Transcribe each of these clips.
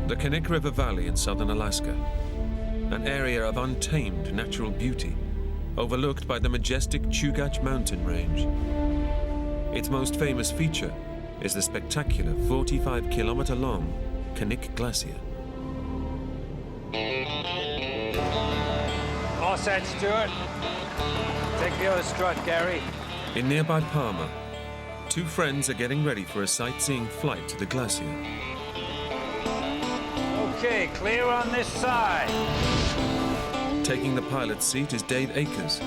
The Knik River Valley in southern Alaska, an area of untamed natural beauty, overlooked by the majestic Chugach mountain range. Its most famous feature is the spectacular 45-kilometer-long Knik Glacier. All set, Stuart. Take the other strut, Gary. In nearby Palmer, two friends are getting ready for a sightseeing flight to the glacier. Okay, clear on this side. Taking the pilot's seat is Dave Akers,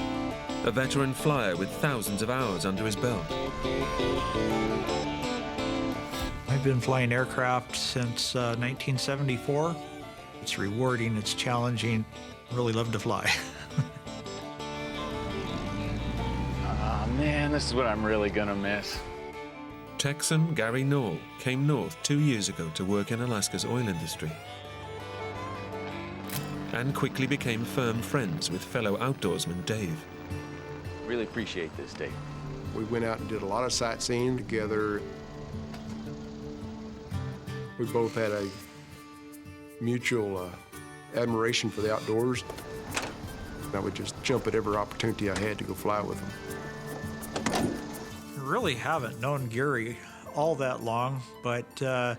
a veteran flyer with thousands of hours under his belt. I've been flying aircraft since 1974. It's rewarding, it's challenging. Really love to fly. Man, this is what I'm really gonna miss. Texan Gary Knoll came north 2 years ago to work in Alaska's oil industry and quickly became firm friends with fellow outdoorsman Dave. Really appreciate this, Dave. We went out and did a lot of sightseeing together. We both had a mutual admiration for the outdoors. I would just jump at every opportunity I had to go fly with him. I really haven't known Gary all that long, but,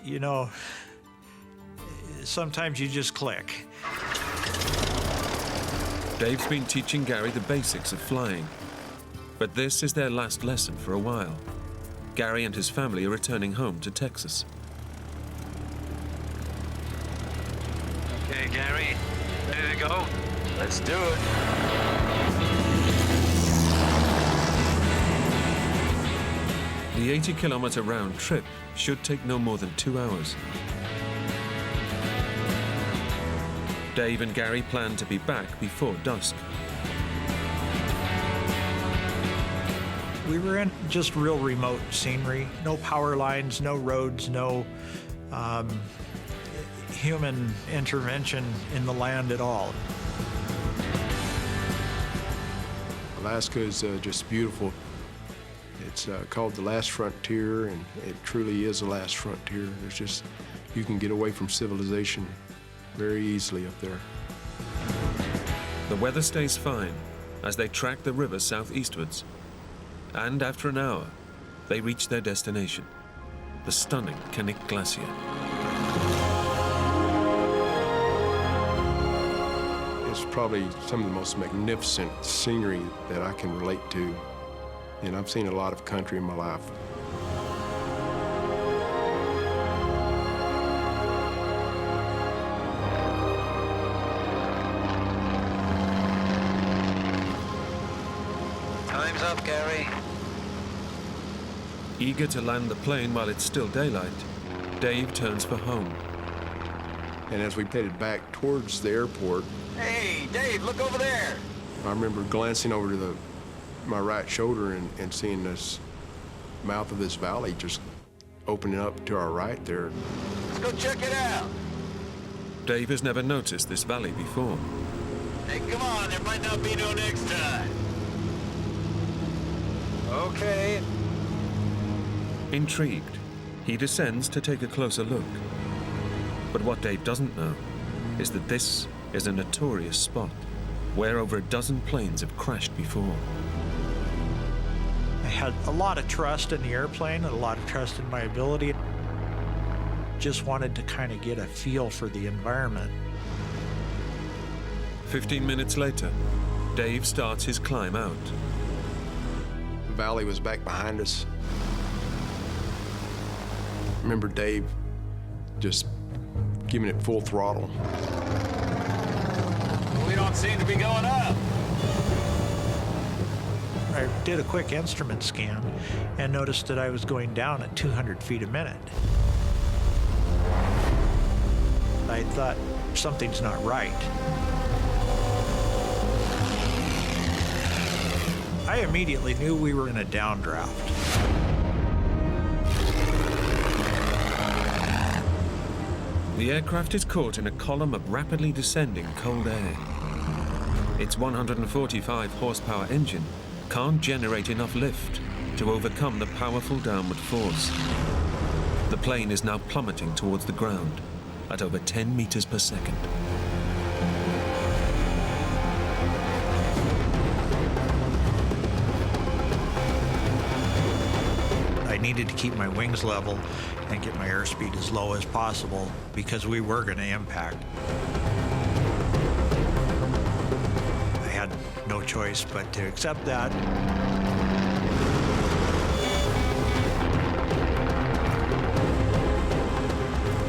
you know, sometimes you just click. Dave's been teaching Gary the basics of flying, but this is their last lesson for a while. Gary and his family are returning home to Texas. Okay, Gary, ready to go? Let's do it. The 80-kilometer round trip should take no more than 2 hours. Dave and Gary plan to be back before dusk. We were in just real remote scenery. No power lines, no roads, no human intervention in the land at all. Alaska is just beautiful. It's called the last frontier, and it truly is the last frontier. There's just, you can get away from civilization very easily up there. The weather stays fine as they track the river southeastwards. And after an hour, they reach their destination, the stunning Knik Glacier. It's probably some of the most magnificent scenery that I can relate to. And I've seen a lot of country in my life. Time's up, Gary. Eager to land the plane while it's still daylight, Dave turns for home. And as we headed back towards the airport, Hey, Dave, look over there. I remember glancing over to my right shoulder and seeing this mouth of this valley just opening up to our right there. Let's go check it out. Dave has never noticed this valley before. Hey, come on, there might not be no next time. Okay. Intrigued, he descends to take a closer look. But what Dave doesn't know is that this is a notorious spot where over a dozen planes have crashed before. I had a lot of trust in the airplane and a lot of trust in my ability. Just wanted to kind of get a feel for the environment. 15 minutes later, Dave starts his climb out. The valley was back behind us. I remember Dave just giving it full throttle. We don't seem to be going up. I did a quick instrument scan and noticed that I was going down at 200 feet a minute. I thought, something's not right. I immediately knew we were in a downdraft. The aircraft is caught in a column of rapidly descending cold air. Its 145 horsepower engine can't generate enough lift to overcome the powerful downward force. The plane is now plummeting towards the ground at over 10 meters per second. I needed to keep my wings level and get my airspeed as low as possible because we were going to impact. I had no choice but to accept that.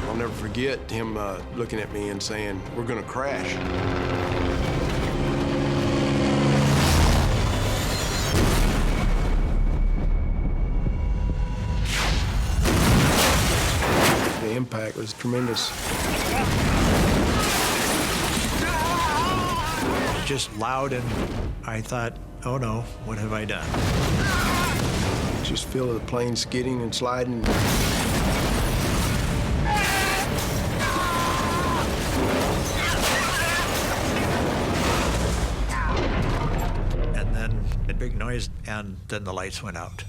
I'll never forget him looking at me and saying, "We're gonna crash." The impact was tremendous. Just loud, and I thought, oh no, what have I done? Just feel the plane skidding and sliding. And then a big noise, and then the lights went out.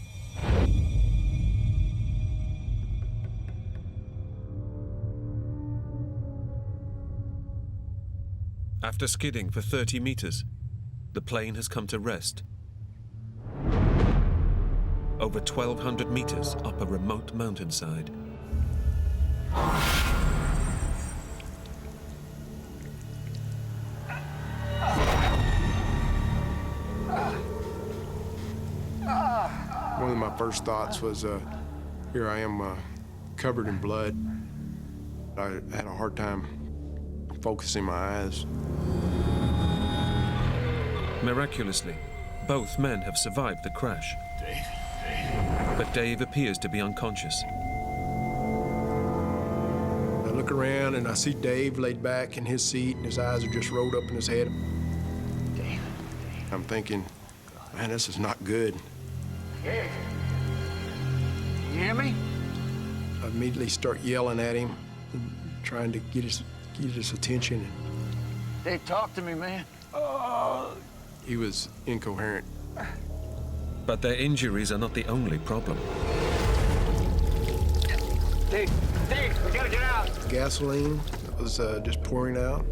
After skidding for 30 meters, the plane has come to rest. Over 1,200 meters up a remote mountainside. One of my first thoughts was, here I am covered in blood. I had a hard time focusing my eyes. Miraculously, both men have survived the crash. But Dave appears to be unconscious. I look around and I see Dave laid back in his seat and his eyes are just rolled up in his head. Dave. I'm thinking, man, this is not good. Dave. You hear me? I immediately start yelling at him and trying to get his attention. Dave, talk to me, man. He was incoherent. But their injuries are not the only problem. Dave, we gotta get out. Gasoline was just pouring out.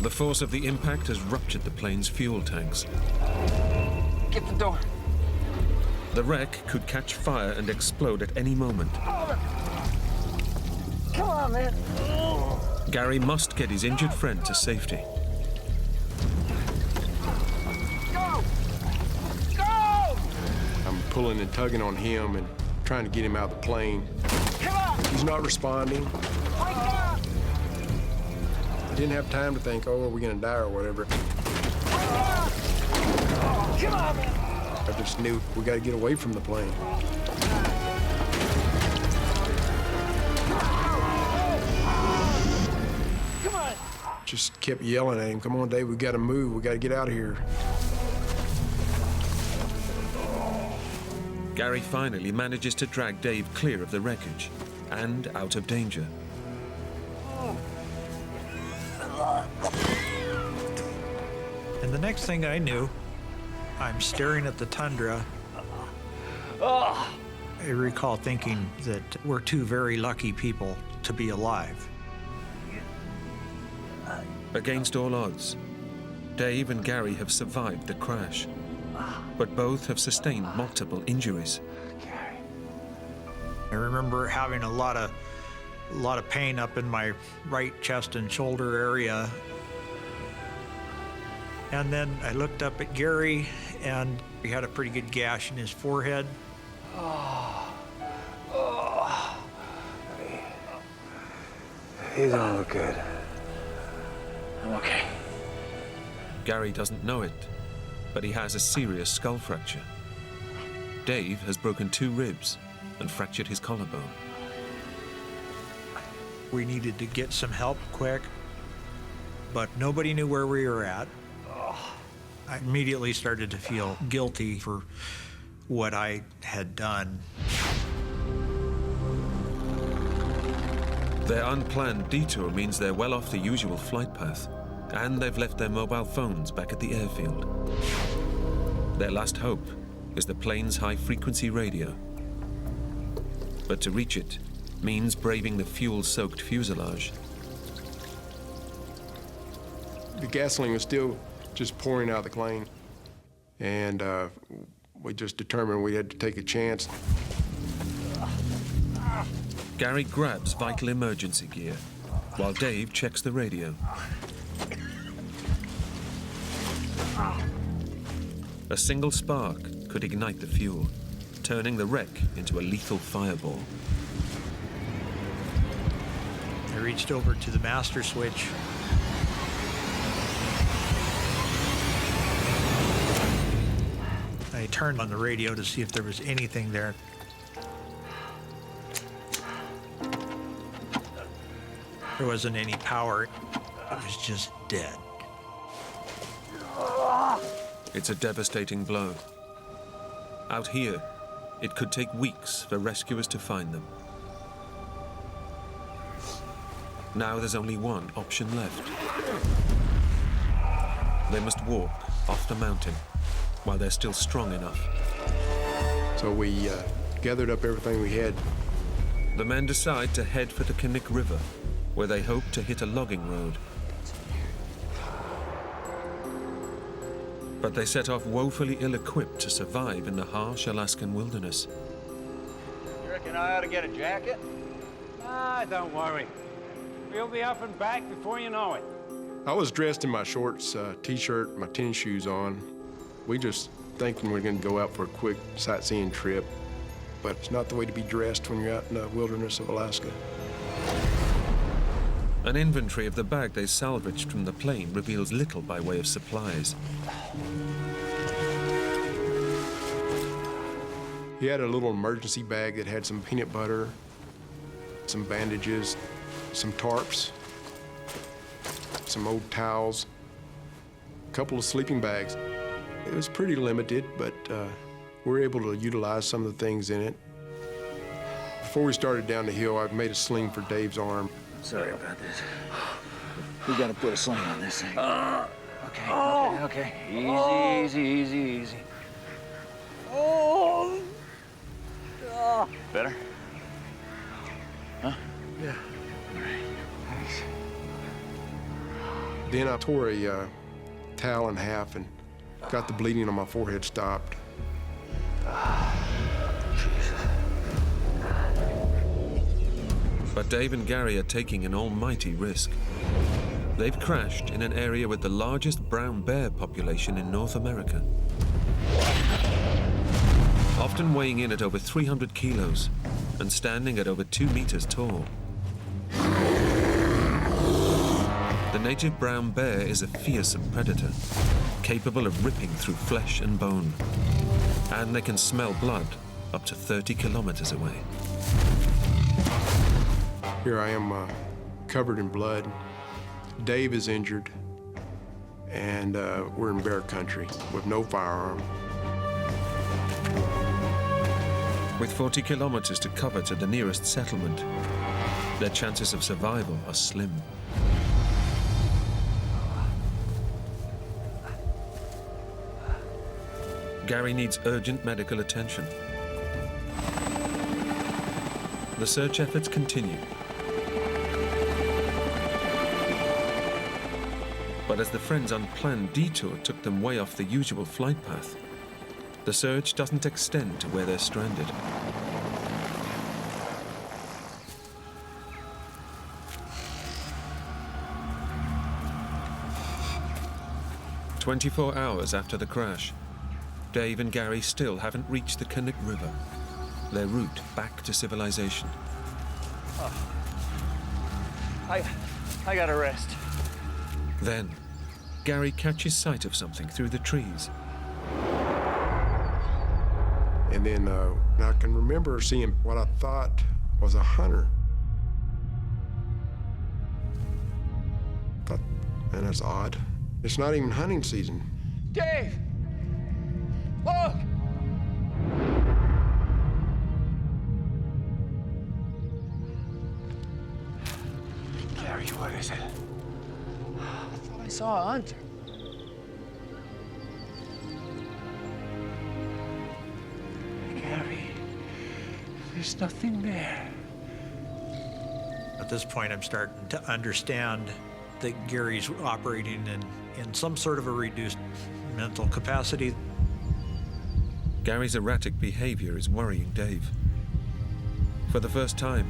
The force of the impact has ruptured the plane's fuel tanks. Get the door. The wreck could catch fire and explode at any moment. Come on, man. Gary must get his injured friend to safety. Go! Go! I'm pulling and tugging on him and trying to get him out of the plane. Come on! He's not responding. Wake up! I didn't have time to think, oh, are we gonna die or whatever. Come on, man. I just knew we gotta get away from the plane. Come on. Just kept yelling at him, come on, Dave, we gotta move, we gotta get out of here. Gary finally manages to drag Dave clear of the wreckage and out of danger. And the next thing I knew, I'm staring at the tundra. I recall thinking that we're two very lucky people to be alive. Against all odds, Dave and Gary have survived the crash, but both have sustained multiple injuries. I remember having a lot of pain up in my right chest and shoulder area. And then I looked up at Gary, and he had a pretty good gash in his forehead. He don't look good. I'm okay. Gary doesn't know it, but he has a serious skull fracture. Dave has broken 2 ribs and fractured his collarbone. We needed to get some help quick, but nobody knew where we were at. I immediately started to feel guilty for what I had done. Their unplanned detour means they're well off the usual flight path, and they've left their mobile phones back at the airfield. Their last hope is the plane's high-frequency radio. But to reach it, means braving the fuel-soaked fuselage. The gasoline was still just pouring out of the plane, and we just determined we had to take a chance. Gary grabs vital emergency gear, while Dave checks the radio. A single spark could ignite the fuel, turning the wreck into a lethal fireball. I reached over to the master switch. I turned on the radio to see if there was anything there. There wasn't any power. It was just dead. It's a devastating blow. Out here, it could take weeks for rescuers to find them. Now there's only one option left. They must walk off the mountain while they're still strong enough. So we gathered up everything we had. The men decide to head for the Knik River, where they hope to hit a logging road. But they set off woefully ill-equipped to survive in the harsh Alaskan wilderness. You reckon I ought to get a jacket? Ah, don't worry. We'll be up and back before you know it. I was dressed in my shorts, t-shirt, my tennis shoes on. We just thinking we're gonna go out for a quick sightseeing trip, but it's not the way to be dressed when you're out in the wilderness of Alaska. An inventory of the bag they salvaged from the plane reveals little by way of supplies. He had a little emergency bag that had some peanut butter, some bandages, some tarps, some old towels, a couple of sleeping bags. It was pretty limited, but we were able to utilize some of the things in it. Before we started down the hill, I made a sling for Dave's arm. Sorry about this. We gotta put a sling on this thing. Okay. Easy. Better? Huh? Yeah. All right. Thanks. Then I tore a towel in half and got the bleeding on my forehead stopped. But Dave and Gary are taking an almighty risk. They've crashed in an area with the largest brown bear population in North America. Often weighing in at over 300 kilos and standing at over 2 meters tall. The native brown bear is a fearsome predator, capable of ripping through flesh and bone. And they can smell blood up to 30 kilometers away. Here I am covered in blood. Dave is injured, and we're in bear country with no firearm. With 40 kilometers to cover to the nearest settlement, their chances of survival are slim. Gary needs urgent medical attention. The search efforts continue. But as the friends' unplanned detour took them way off the usual flight path, the search doesn't extend to where they're stranded. "24 hours after the crash, Dave and Gary still haven't reached the Knik River, their route back to civilization. I gotta rest. Then, Gary catches sight of something through the trees. And then I can remember seeing what I thought was a hunter. Thought, man, that's odd. It's not even hunting season. Dave! Look! Gary, what is it? I thought I saw a hunter. Gary, there's nothing there. this point, I'm starting to understand that Gary's operating in some sort of a reduced mental capacity. Gary's erratic behavior is worrying Dave. For the first time,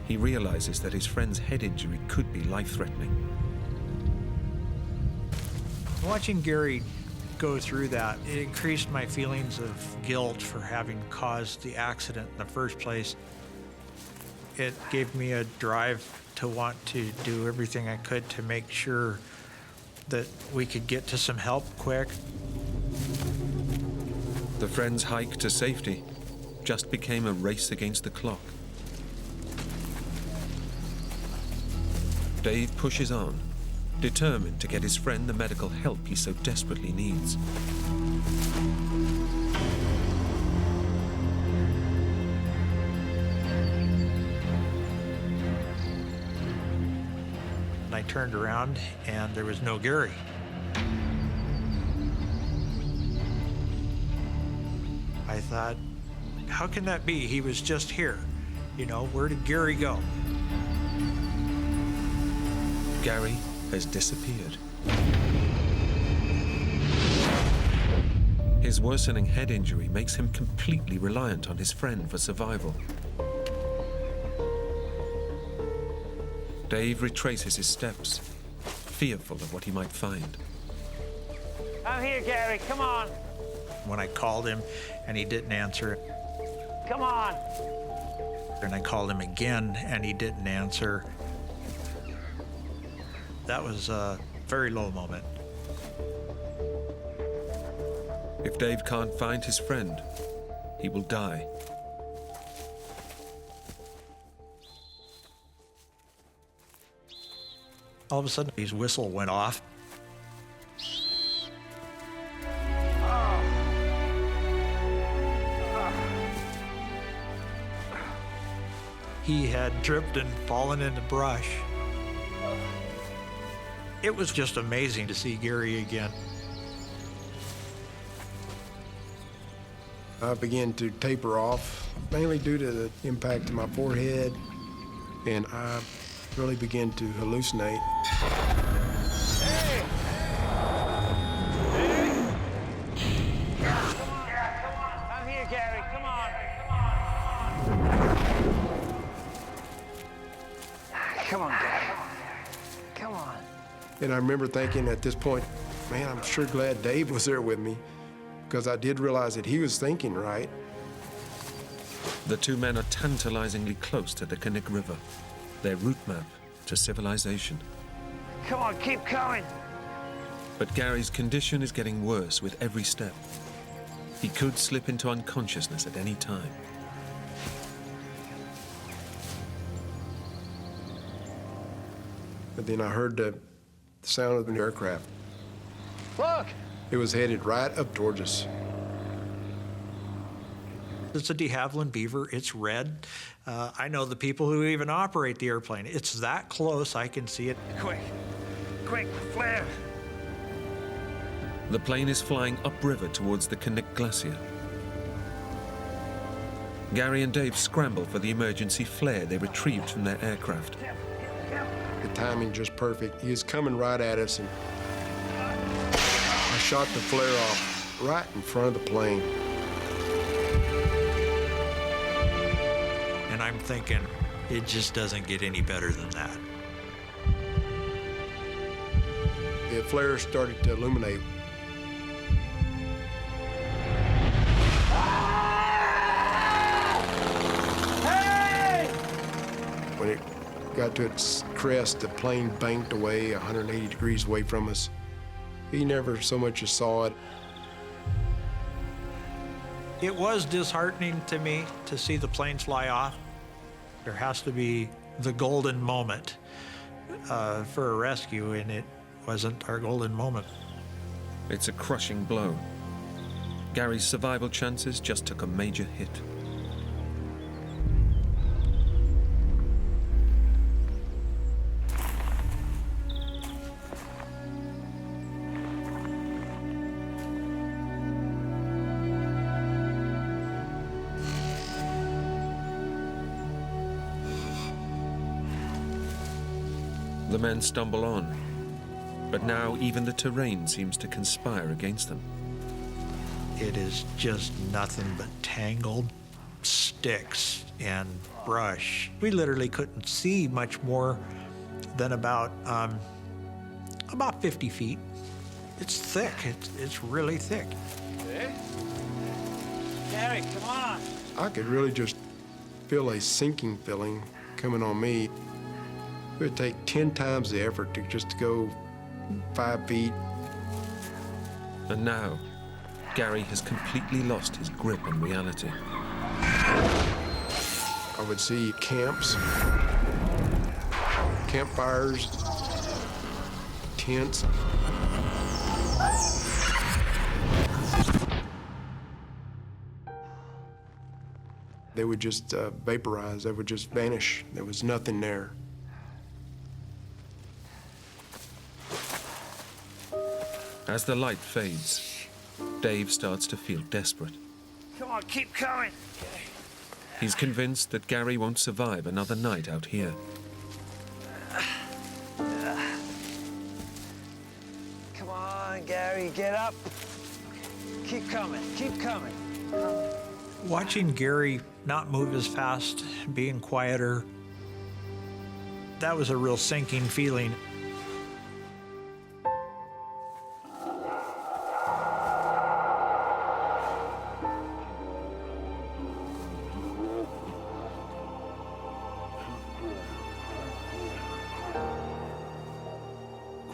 he realizes that his friend's head injury could be life-threatening. Watching Gary go through that, it increased my feelings of guilt for having caused the accident in the first place. It gave me a drive to want to do everything I could to make sure that we could get to some help quick. The friend's hike to safety just became a race against the clock. Dave pushes on, determined to get his friend the medical help he so desperately needs. I turned around and there was no Gary. I thought, how can that be? He was just here. You know, where did Gary go? Gary has disappeared. His worsening head injury makes him completely reliant on his friend for survival. Dave retraces his steps, fearful of what he might find. I'm here, Gary. Come on. When I called him and he didn't answer, Come on. and I called him again and he didn't answer, that was a very low moment. If Dave can't find his friend, he will die. All of a sudden, his whistle went off. He had tripped and fallen in the brush. It was just amazing to see Gary again. I began to taper off, mainly due to the impact to my forehead, and I really began to hallucinate. Hey! Hey! Come on. I'm here, Gary. Come on. Come on, Gary. Come on. And I remember thinking at this point, man, I'm sure glad Dave was there with me, because I did realize that he was thinking right. The two men are tantalizingly close to the Knik River, their route map to civilization. Come on, keep coming. But Gary's condition is getting worse with every step. He could slip into unconsciousness at any time. But then I heard the sound of an aircraft. Look. It was headed right up towards us. It's a de Havilland Beaver. It's red. I know the people who even operate the airplane. It's that close, I can see it. Quick, flare. The plane is flying upriver towards the Knik Glacier. Gary and Dave scramble for the emergency flare they retrieved from their aircraft. The timing just perfect. He was coming right at us, and I shot the flare off right in front of the plane. And I'm thinking, it just doesn't get any better than that. The flare started to illuminate. Hey! When it got to its crest, the plane banked away 180 degrees away from us. He never so much as saw it. It was disheartening to me to see the plane fly off. There has to be the golden moment for a rescue, and it wasn't our golden moment. It's a crushing blow. Gary's survival chances just took a major hit. The men stumble on, but now even the terrain seems to conspire against them. It is just nothing but tangled sticks and brush. We literally couldn't see much more than about 50 feet. It's thick. It's really thick. Hey? Gary, come on. I could really just feel a sinking feeling coming on me. It would take 10 times the effort to go 5 feet. And now, Gary has completely lost his grip on reality. I would see camps, campfires, tents. They would just vaporize, they would just vanish. There was nothing there. As the light fades, Dave starts to feel desperate. Come on, keep coming. He's convinced that Gary won't survive another night out here. Come on, Gary, get up. Keep coming, keep coming. Watching Gary not move as fast, being quieter, that was a real sinking feeling.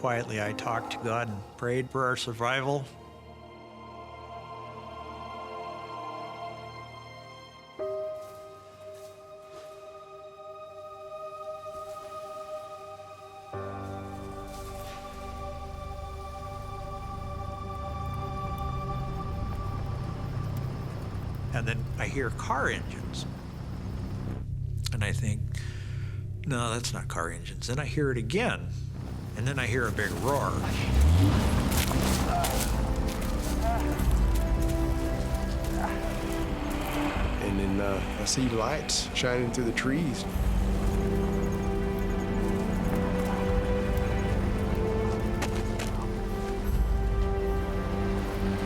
Quietly, I talked to God and prayed for our survival. And then I hear car engines. And I think, no, that's not car engines. Then I hear it again. And then I hear a big roar. And then I see lights shining through the trees.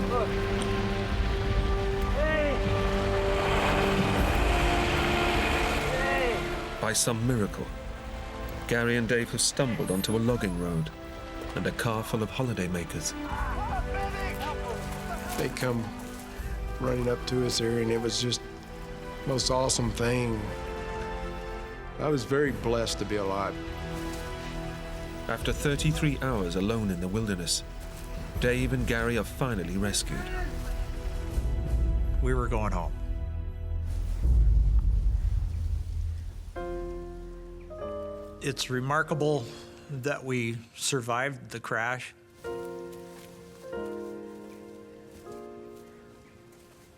Look. Hey! Hey! By some miracle, Gary and Dave have stumbled onto a logging road and a car full of holidaymakers. They come running up to us there, and it was just the most awesome thing. I was very blessed to be alive. After 33 hours alone in the wilderness, Dave and Gary are finally rescued. We were going home. It's remarkable that we survived the crash.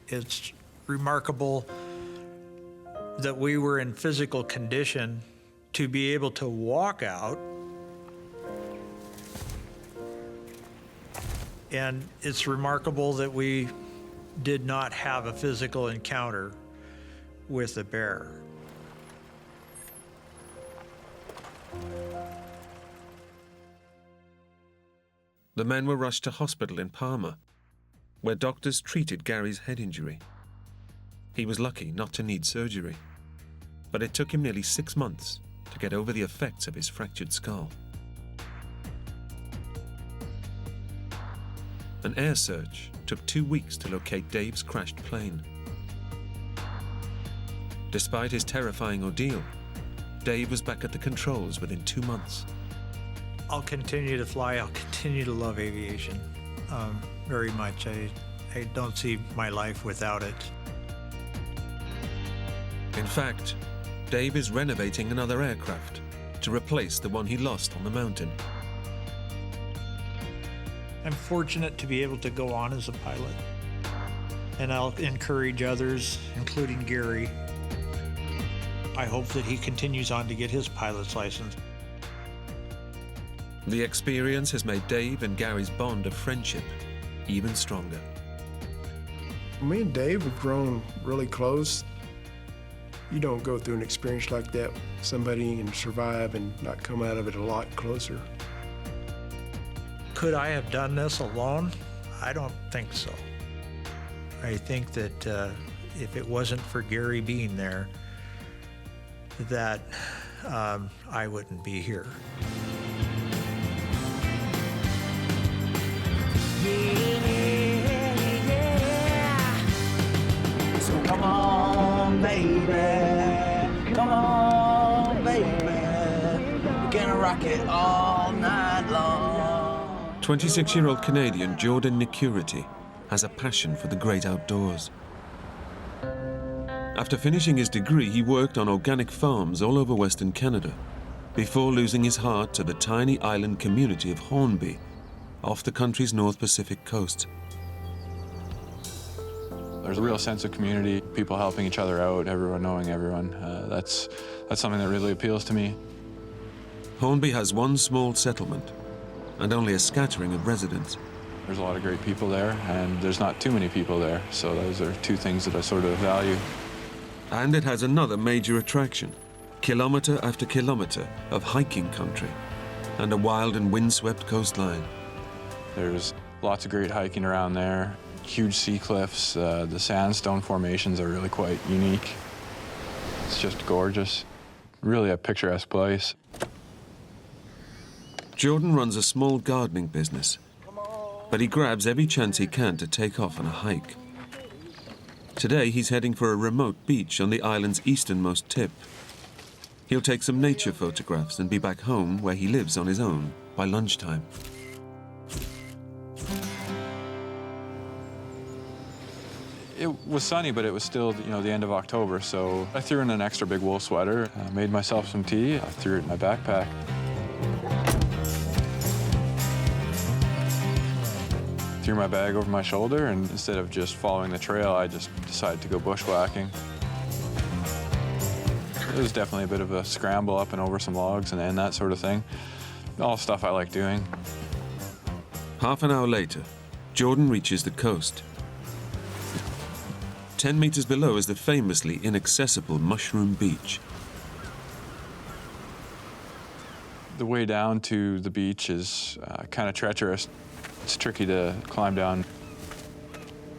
It's remarkable that we were in physical condition to be able to walk out. And it's remarkable that we did not have a physical encounter with a bear. The men were rushed to hospital in Palmer, where doctors treated Gary's head injury. He was lucky not to need surgery, but it took him nearly 6 months to get over the effects of his fractured skull. An air search took 2 weeks to locate Dave's crashed plane. Despite his terrifying ordeal, Dave was back at the controls within 2 months. I'll continue to fly. I'll continue to love aviation very much. I don't see my life without it. In fact, Dave is renovating another aircraft to replace the one he lost on the mountain. I'm fortunate to be able to go on as a pilot, and I'll encourage others, including Gary. I hope that he continues on to get his pilot's license. The experience has made Dave and Gary's bond of friendship even stronger. Me and Dave have grown really close. You don't go through an experience like that. Somebody can survive and not come out of it a lot closer. Could I have done this alone? I don't think so. I think that if it wasn't for Gary being there, that I wouldn't be here. So come on, baby. Come on, baby. We're gonna rock it all night long. 26-year-old Canadian Jordan Nikuri has a passion for the great outdoors. After finishing his degree, he worked on organic farms all over Western Canada before losing his heart to the tiny island community of Hornby off the country's North Pacific coast. There's a real sense of community, people helping each other out, everyone knowing everyone. That's something that really appeals to me. Hornby has one small settlement and only a scattering of residents. There's a lot of great people there, and there's not too many people there, so those are two things that I sort of value. And it has another major attraction, kilometre after kilometre of hiking country and a wild and windswept coastline. There's lots of great hiking around there, huge sea cliffs. The sandstone formations are really quite unique. It's just gorgeous, really a picturesque place. Jordan runs a small gardening business, but he grabs every chance he can to take off on a hike. Today, he's heading for a remote beach on the island's easternmost tip. He'll take some nature photographs and be back home where he lives on his own by lunchtime. It was sunny, but it was still, the end of October, so I threw in an extra big wool sweater, made myself some tea, I threw it in my backpack. Threw my bag over my shoulder, and instead of just following the trail, I just decided to go bushwhacking. It was definitely a bit of a scramble up and over some logs and that sort of thing. All stuff I like doing. Half an hour later, Jordan reaches the coast. 10 meters below is the famously inaccessible Mushroom Beach. The way down to the beach is kind of treacherous. It's tricky to climb down.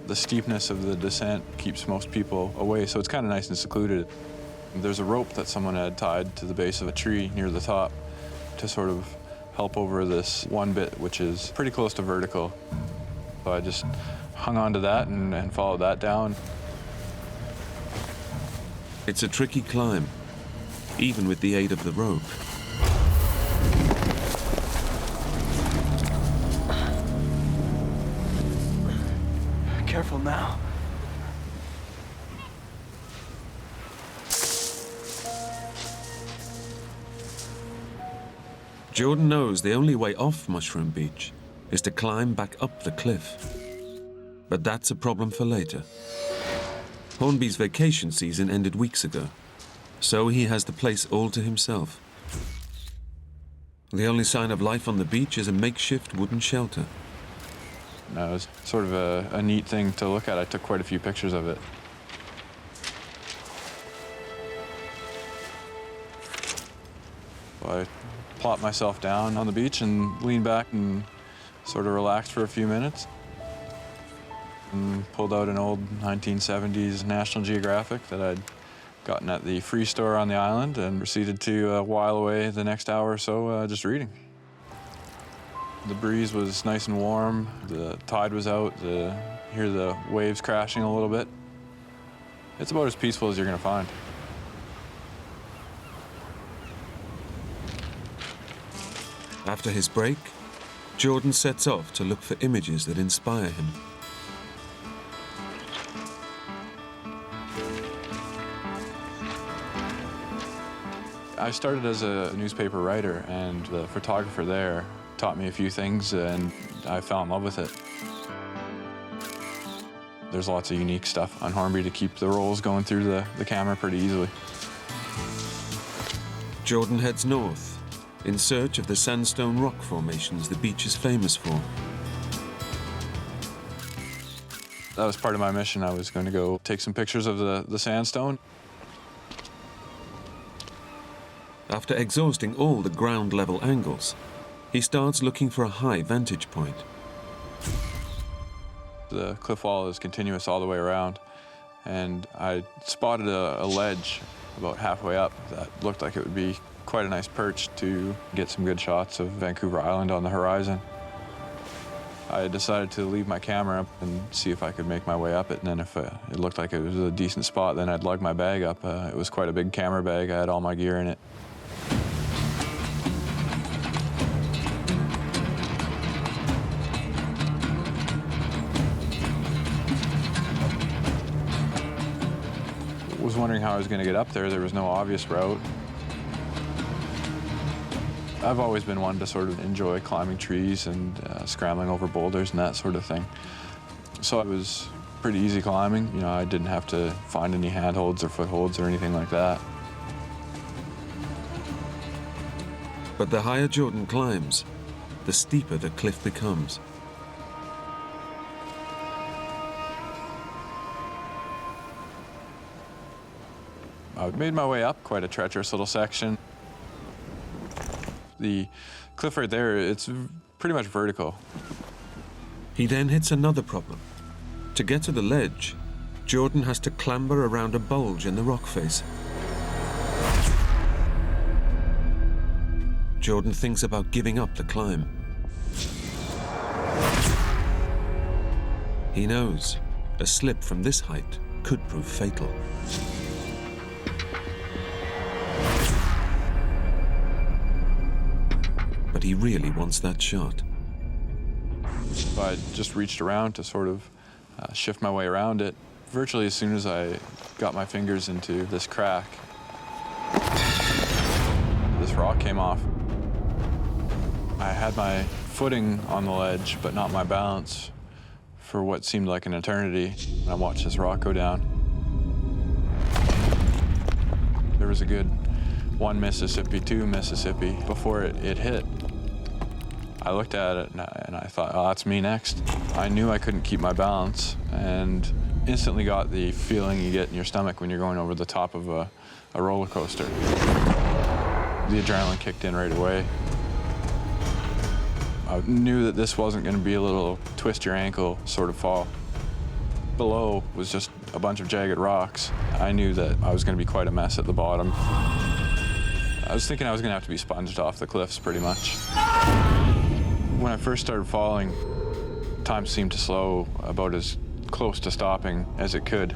The steepness of the descent keeps most people away, so it's kind of nice and secluded. There's a rope that someone had tied to the base of a tree near the top to sort of help over this one bit, which is pretty close to vertical. So I just hung on to that and followed that down. It's a tricky climb, even with the aid of the rope. Careful now. Jordan knows the only way off Mushroom Beach is to climb back up the cliff. But that's a problem for later. Hornby's vacation season ended weeks ago, so he has the place all to himself. The only sign of life on the beach is a makeshift wooden shelter. It was sort of a neat thing to look at. I took quite a few pictures of it. So I plopped myself down on the beach and leaned back and sort of relaxed for a few minutes. And pulled out an old 1970s National Geographic that I'd gotten at the free store on the island and proceeded to while away the next hour or so just reading. The breeze was nice and warm, the tide was out, hear the waves crashing a little bit. It's about as peaceful as you're gonna find. After his break, Jordan sets off to look for images that inspire him. I started as a newspaper writer, and the photographer there taught me a few things, and I fell in love with it. There's lots of unique stuff on Hornby to keep the rolls going through the camera pretty easily. Jordan heads north in search of the sandstone rock formations the beach is famous for. That was part of my mission. I was going to go take some pictures of the sandstone. After exhausting all the ground-level angles, he starts looking for a high vantage point. The cliff wall is continuous all the way around, and I spotted a ledge about halfway up that looked like it would be quite a nice perch to get some good shots of Vancouver Island on the horizon. I decided to leave my camera up and see if I could make my way up it, and then if it looked like it was a decent spot, then I'd lug my bag up. It was quite a big camera bag. I had all my gear in it. I was wondering how I was going to get up there. There was no obvious route. I've always been one to sort of enjoy climbing trees and scrambling over boulders and that sort of thing. So it was pretty easy climbing. You know, I didn't have to find any handholds or footholds or anything like that. But the higher Jordan climbs, the steeper the cliff becomes. I made my way up quite a treacherous little section. The cliff right there, it's pretty much vertical. He then hits another problem. To get to the ledge, Jordan has to clamber around a bulge in the rock face. Jordan thinks about giving up the climb. He knows a slip from this height could prove fatal. But he really wants that shot. I just reached around to sort of shift my way around it. Virtually as soon as I got my fingers into this crack, this rock came off. I had my footing on the ledge, but not my balance for what seemed like an eternity. I watched this rock go down. There was a good 1 Mississippi, 2 Mississippi before it hit. I looked at it and I thought, oh, that's me next. I knew I couldn't keep my balance and instantly got the feeling you get in your stomach when you're going over the top of a roller coaster. The adrenaline kicked in right away. I knew that this wasn't going to be a little twist your ankle sort of fall. Below was just a bunch of jagged rocks. I knew that I was going to be quite a mess at the bottom. I was thinking I was going to have to be sponged off the cliffs pretty much. When I first started falling, time seemed to slow about as close to stopping as it could.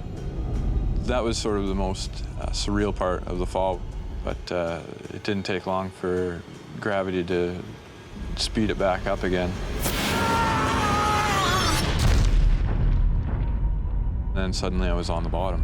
That was sort of the most surreal part of the fall, but it didn't take long for gravity to speed it back up again. And then suddenly I was on the bottom.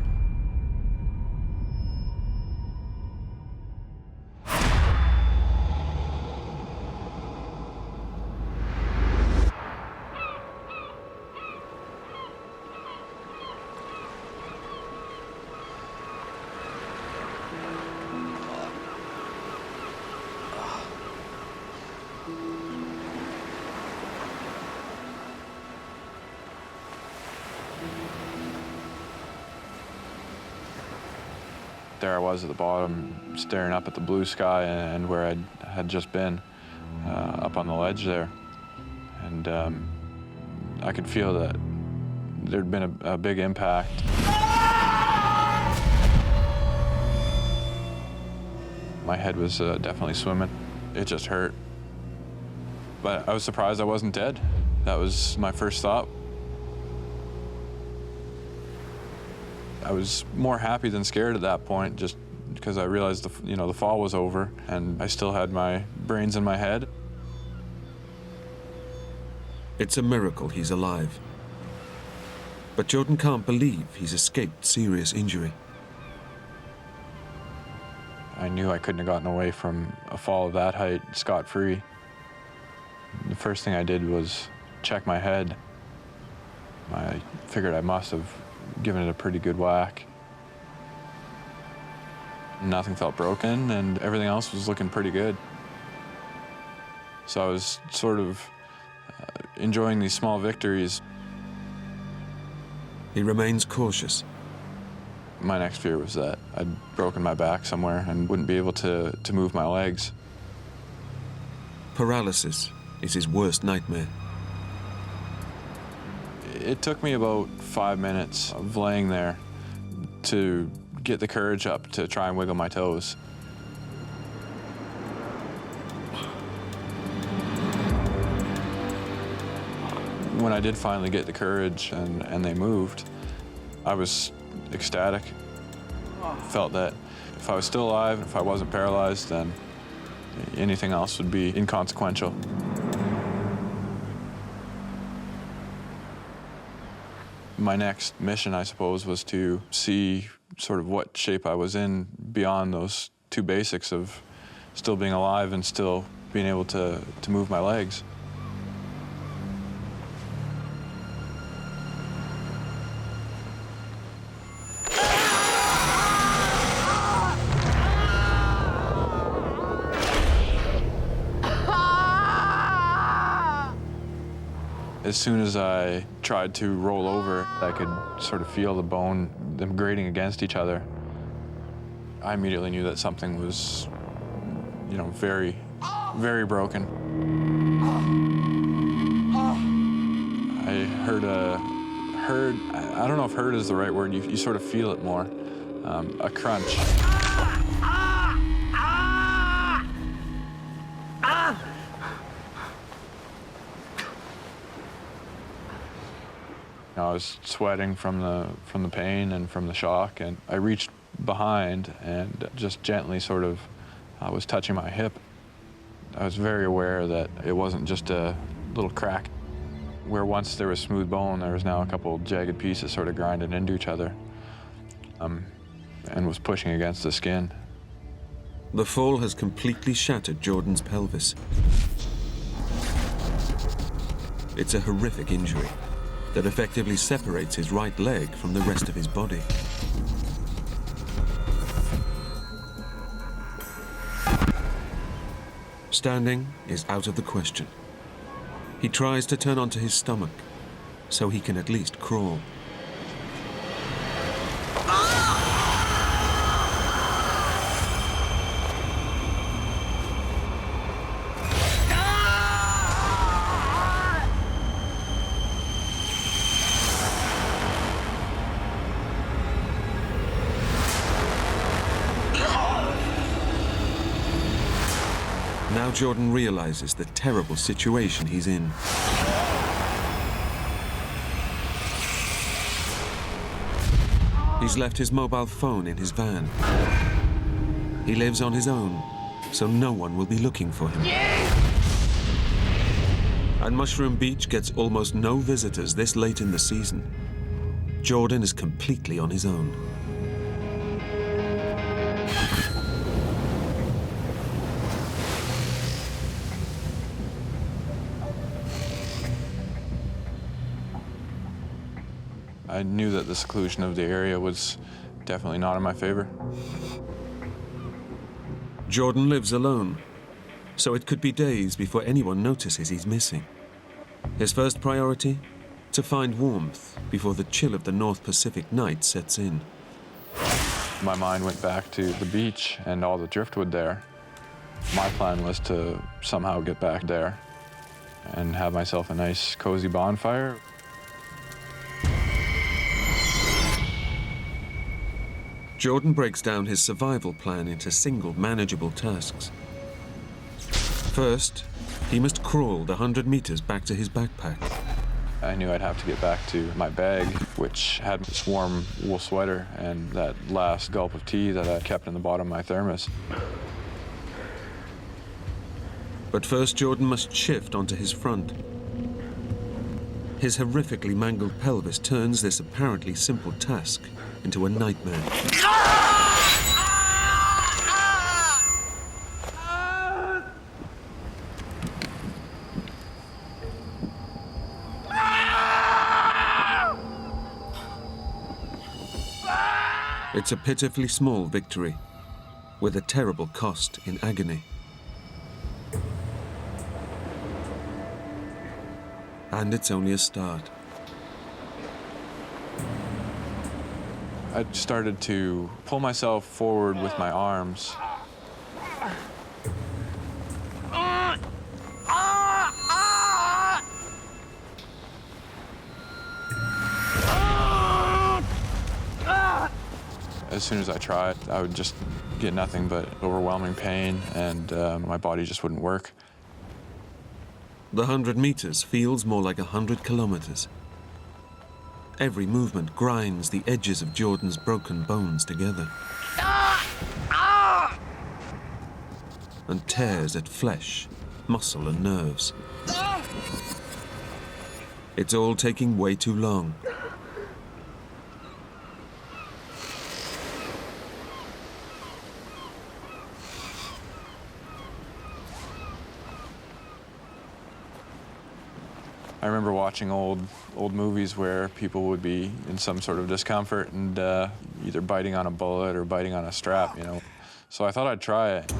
There I was at the bottom, staring up at the blue sky and where I had just been, up on the ledge there. And I could feel that there'd been a big impact. My head was definitely swimming. It just hurt. But I was surprised I wasn't dead. That was my first thought. I was more happy than scared at that point, just because I realized the fall was over and I still had my brains in my head. It's a miracle he's alive. But Jordan can't believe he's escaped serious injury. I knew I couldn't have gotten away from a fall of that height scot-free. The first thing I did was check my head. I figured I must have given it a pretty good whack. Nothing felt broken and everything else was looking pretty good. So I was sort of enjoying these small victories. He remains cautious. My next fear was that I'd broken my back somewhere and wouldn't be able to move my legs. Paralysis is his worst nightmare. It took me about 5 minutes of laying there to get the courage up to try and wiggle my toes. When I did finally get the courage and they moved, I was ecstatic. Felt that if I was still alive, if I wasn't paralyzed, then anything else would be inconsequential. My next mission, I suppose, was to see sort of what shape I was in beyond those two basics of still being alive and still being able to move my legs. As soon as I tried to roll over, I could sort of feel the bone, them grating against each other. I immediately knew that something was, you know, very, very broken. I I don't know if heard is the right word, you sort of feel it more, a crunch. I was sweating from the pain and from the shock, and I reached behind and just gently sort of was touching my hip. I was very aware that it wasn't just a little crack. Where once there was smooth bone, there was now a couple jagged pieces sort of grinding into each other and was pushing against the skin. The fall has completely shattered Jordan's pelvis. It's a horrific injury that effectively separates his right leg from the rest of his body. Standing is out of the question. He tries to turn onto his stomach so he can at least crawl. Now Jordan realizes the terrible situation he's in. He's left his mobile phone in his van. He lives on his own, so no one will be looking for him. And Mushroom Beach gets almost no visitors this late in the season. Jordan is completely on his own. I knew that the seclusion of the area was definitely not in my favor. Jordan lives alone, so it could be days before anyone notices he's missing. His first priority? To find warmth before the chill of the North Pacific night sets in. My mind went back to the beach and all the driftwood there. My plan was to somehow get back there and have myself a nice, cozy bonfire. Jordan breaks down his survival plan into single, manageable tasks. First, he must crawl the 100 meters back to his backpack. I knew I'd have to get back to my bag, which had this warm wool sweater and that last gulp of tea that I kept in the bottom of my thermos. But first, Jordan must shift onto his front. His horrifically mangled pelvis turns this apparently simple task into a nightmare. It's a pitifully small victory, with a terrible cost in agony. And it's only a start. I started to pull myself forward with my arms. As soon as I tried, I would just get nothing but overwhelming pain, and my body just wouldn't work. The 100 meters feels more like 100 kilometers. Every movement grinds the edges of Jordan's broken bones together and tears at flesh, muscle, and nerves. It's all taking way too long. I remember watching old movies where people would be in some sort of discomfort and either biting on a bullet or biting on a strap, you know. So I thought I'd try it.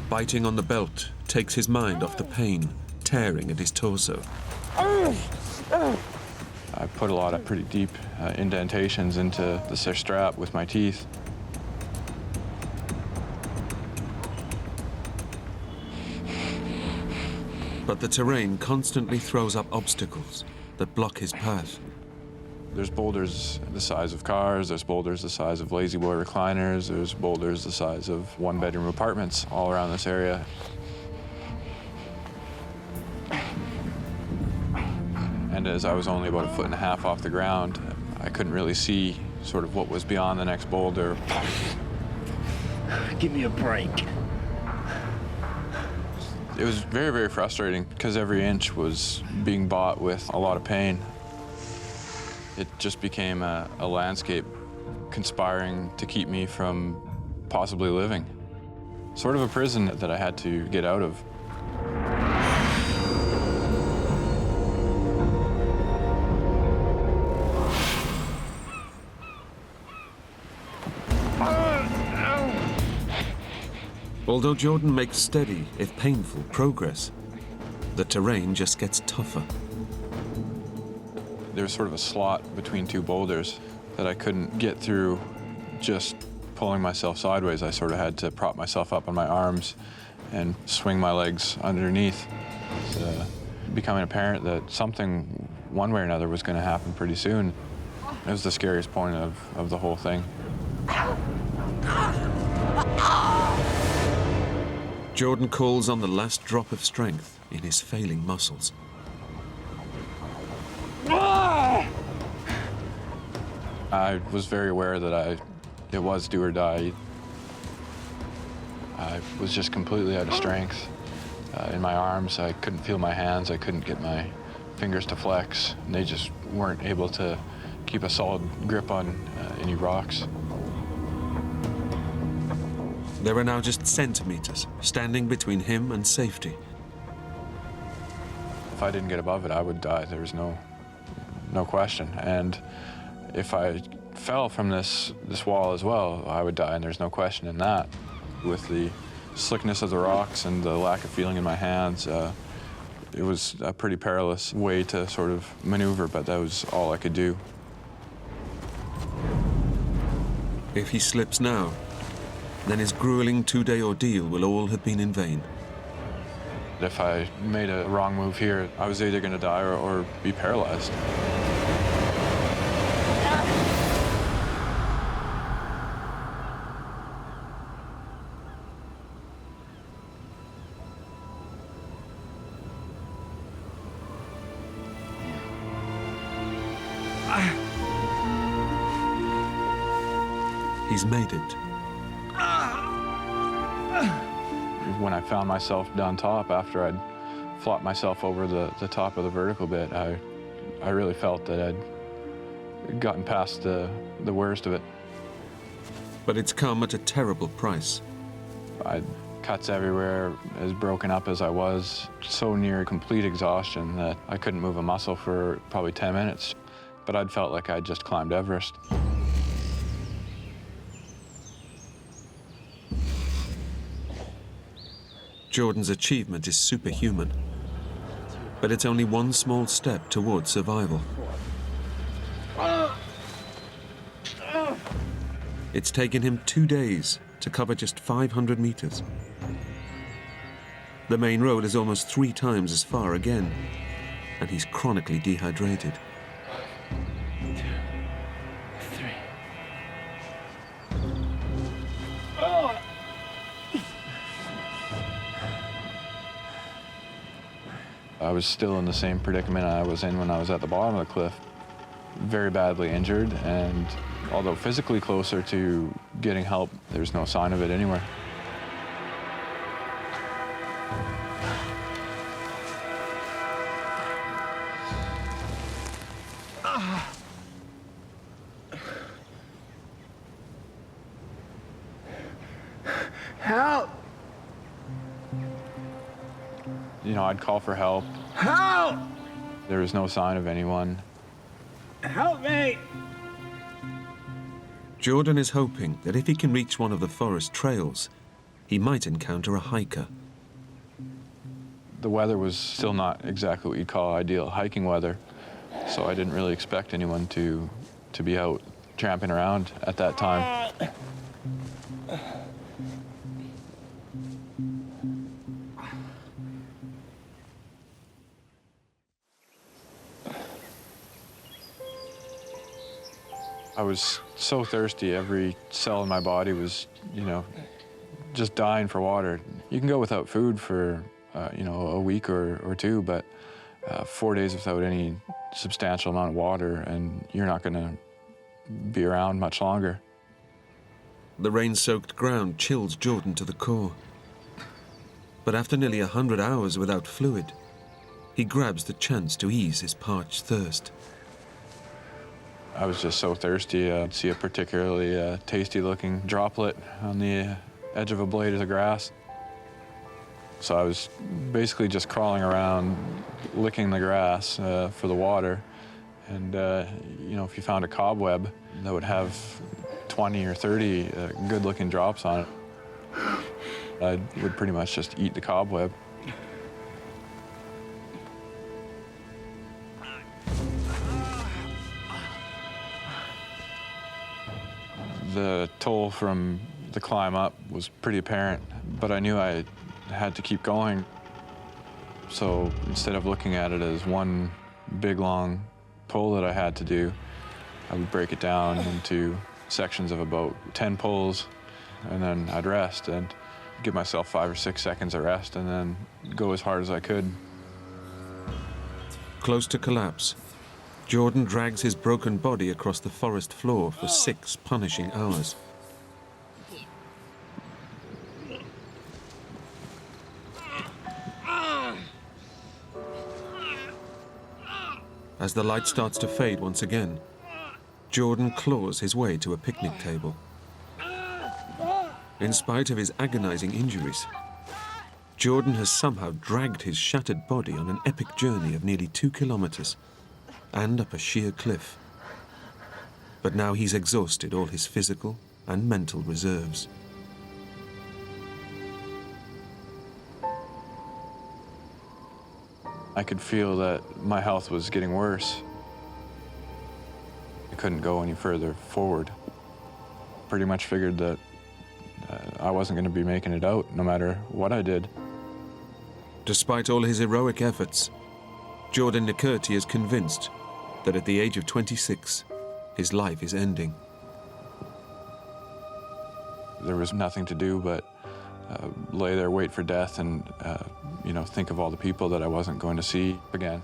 Biting on the belt takes his mind off the pain, tearing at his torso. I put a lot of pretty deep indentations into the strap with my teeth. But the terrain constantly throws up obstacles that block his path. There's boulders the size of cars, there's boulders the size of lazy boy recliners, there's boulders the size of one-bedroom apartments all around this area. And as I was only about 1.5 feet off the ground, I couldn't really see sort of what was beyond the next boulder. Give me a break. It was very, very frustrating because every inch was being bought with a lot of pain. It just became a landscape conspiring to keep me from possibly living. Sort of a prison that I had to get out of. Although Jordan makes steady, if painful, progress, the terrain just gets tougher. There was sort of a slot between two boulders that I couldn't get through just pulling myself sideways. I sort of had to prop myself up on my arms and swing my legs underneath. It's becoming apparent that something, one way or another, was going to happen pretty soon. It was the scariest point of the whole thing. Jordan calls on the last drop of strength in his failing muscles. I was very aware that it was do or die. I was just completely out of strength. In my arms, I couldn't feel my hands, I couldn't get my fingers to flex, and they just weren't able to keep a solid grip on any rocks. There are now just centimeters standing between him and safety. If I didn't get above it, I would die. There was no question. And if I fell from this wall as well, I would die, and there's no question in that. With the slickness of the rocks and the lack of feeling in my hands, it was a pretty perilous way to sort of maneuver, but that was all I could do. If he slips now, then his grueling 2-day ordeal will all have been in vain. If I made a wrong move here, I was either going to die or be paralyzed. He's made it. When I found myself down top after I'd flopped myself over the top of the vertical bit, I really felt that I'd gotten past the worst of it. But it's come at a terrible price. I had cuts everywhere, as broken up as I was, so near complete exhaustion that I couldn't move a muscle for probably 10 minutes. But I'd felt like I'd just climbed Everest. Jordan's achievement is superhuman, but it's only one small step towards survival. It's taken him 2 days to cover just 500 meters. The main road is almost 3 times as far again, and he's chronically dehydrated. 1, 2, 3. I was still in the same predicament I was in when I was at the bottom of the cliff. Very badly injured, and although physically closer to getting help, there's no sign of it anywhere. Help! You know, I'd call for help. Help! There was no sign of anyone. Help me! Jordan is hoping that if he can reach one of the forest trails, he might encounter a hiker. The weather was still not exactly what you'd call ideal hiking weather, so I didn't really expect anyone to be out tramping around at that time. I was so thirsty, every cell in my body was, you know, just dying for water. You can go without food for, you know, a week or two, but 4 days without any substantial amount of water, and you're not going to be around much longer. The rain-soaked ground chills Jordan to the core. But after nearly 100 hours without fluid, he grabs the chance to ease his parched thirst. I was just so thirsty. I'd see a particularly tasty-looking droplet on the edge of a blade of the grass. So I was basically just crawling around, licking the grass for the water. And, you know, if you found a cobweb that would have 20 or 30 good-looking drops on it, I would pretty much just eat the cobweb. The toll from the climb up was pretty apparent, but I knew I had to keep going. So instead of looking at it as one big long pull that I had to do, I would break it down into sections of about 10 pulls, and then I'd rest and give myself 5 or 6 seconds of rest and then go as hard as I could. Close to collapse, Jordan drags his broken body across the forest floor for 6 punishing hours. As the light starts to fade once again, Jordan claws his way to a picnic table. In spite of his agonizing injuries, Jordan has somehow dragged his shattered body on an epic journey of nearly 2 kilometers and up a sheer cliff. But now he's exhausted all his physical and mental reserves. I could feel that my health was getting worse. I couldn't go any further forward. Pretty much figured that I wasn't going to be making it out, no matter what I did. Despite all his heroic efforts, Jordan Nikuri is convinced that at the age of 26, his life is ending. There was nothing to do but lay there, wait for death, and you know, think of all the people that I wasn't going to see again.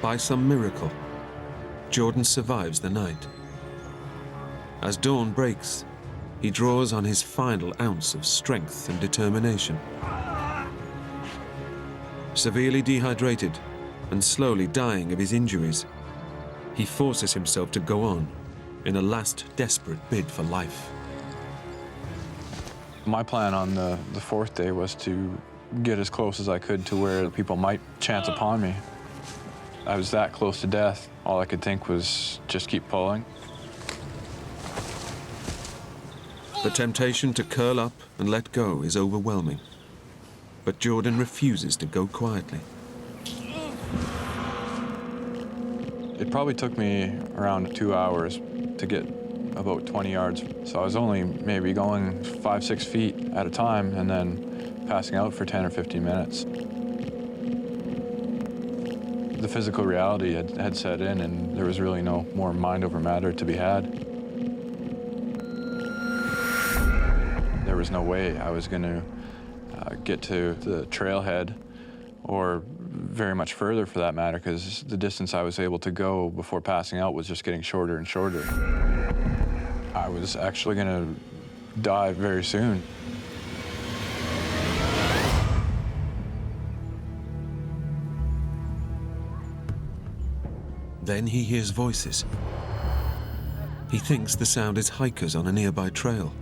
By some miracle, Jordan survives the night. As dawn breaks, he draws on his final ounce of strength and determination. Severely dehydrated and slowly dying of his injuries, he forces himself to go on in a last desperate bid for life. My plan on the 4th day was to get as close as I could to where people might chance upon me. I was that close to death. All I could think was just keep pulling. The temptation to curl up and let go is overwhelming. But Jordan refuses to go quietly. It probably took me around 2 hours to get about 20 yards. So I was only maybe going 5-6 feet at a time and then passing out for 10 or 15 minutes. The physical reality had set in, and there was really no more mind over matter to be had. There was no way I was going to get to the trailhead, or very much further for that matter, because the distance I was able to go before passing out was just getting shorter and shorter. I was actually going to die very soon. Then he hears voices. He thinks the sound is hikers on a nearby trail.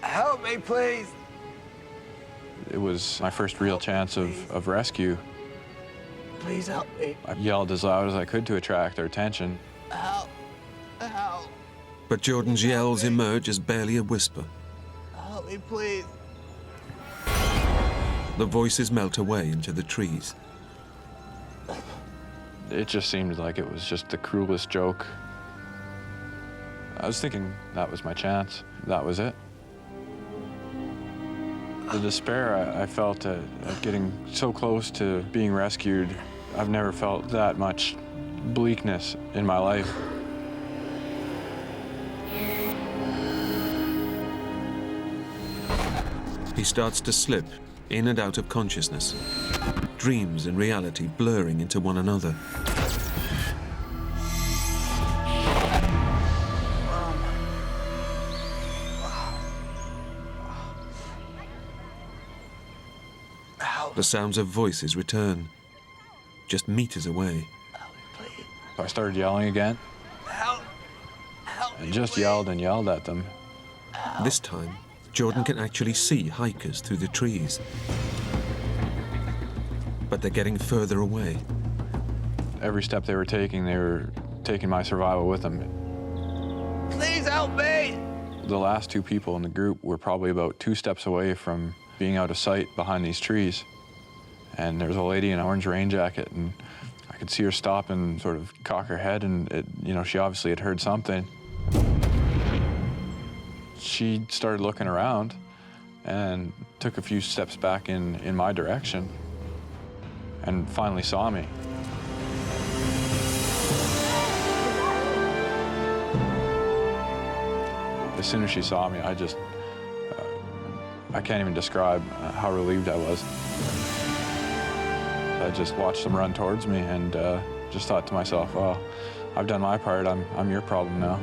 Help me, please. It was my first real chance of rescue. Please help me. I yelled as loud as I could to attract their attention. Help. Help. But Jordan's yells emerge as barely a whisper. Help me, please. The voices melt away into the trees. It just seemed like it was just the cruelest joke. I was thinking that was my chance. That was it. The despair I felt at getting so close to being rescued, I've never felt that much bleakness in my life. He starts to slip in and out of consciousness, dreams and reality blurring into one another. The sounds of voices return, just meters away. So I started yelling again. Help. Help me, And just please. yelled and yelled at them. This time, Jordan can actually see hikers through the trees. But they're getting further away. Every step they were taking my survival with them. Please help me. The last two people in the group were probably about 2 steps away from being out of sight behind these trees. And there was a lady in an orange rain jacket, and I could see her stop and sort of cock her head, and she obviously had heard something. She started looking around and took a few steps back in my direction and finally saw me. As soon as she saw me, I can't even describe how relieved I was. I just watched them run towards me and just thought to myself, well, I've done my part, I'm your problem now.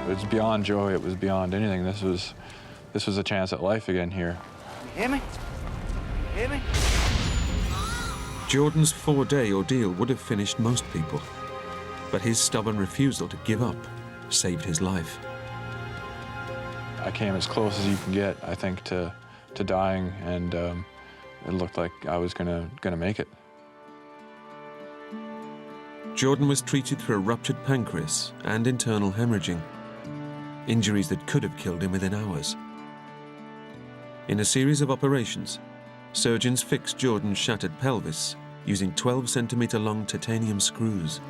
It was beyond joy, it was beyond anything. This was a chance at life again here. You hear me? You hear me? Jordan's 4-day ordeal would have finished most people, but his stubborn refusal to give up saved his life. I came as close as you can get, I think, to dying, and it looked like I was gonna make it. Jordan was treated for a ruptured pancreas and internal hemorrhaging, injuries that could have killed him within hours. In a series of operations, surgeons fixed Jordan's shattered pelvis using 12-centimeter long titanium screws.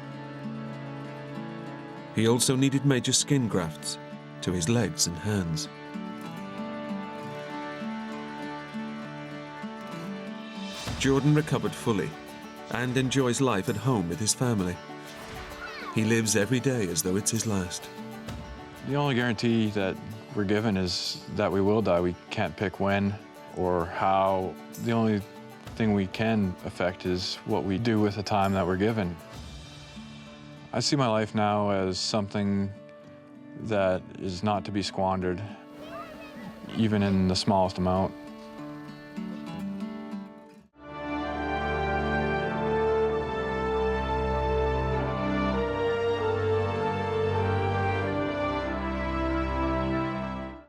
He also needed major skin grafts to his legs and hands. Jordan recovered fully and enjoys life at home with his family. He lives every day as though it's his last. The only guarantee that we're given is that we will die. We can't pick when or how. The only thing we can affect is what we do with the time that we're given. I see my life now as something that is not to be squandered, even in the smallest amount.